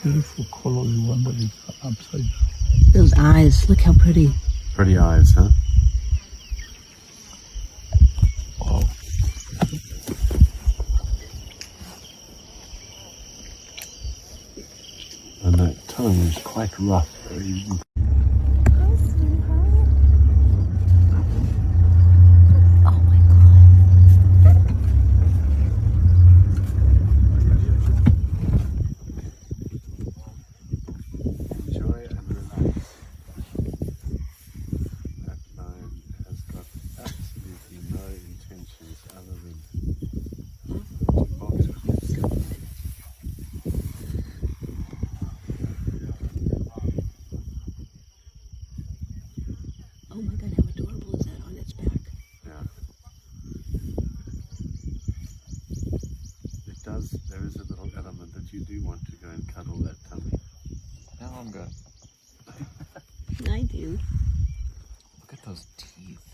beautiful color, the one that is upside down. Those eyes, look how pretty. Pretty eyes, huh? Wow. And that tongue is quite rough. Oh my God. Enjoy and relax. That lion has got absolutely no intentions other than to box with itself. Oh my God, how adorable is that on its back? Yeah. It does, there is a little element that you do want to go and cuddle that tummy. No, I'm good. I do. Look at those teeth.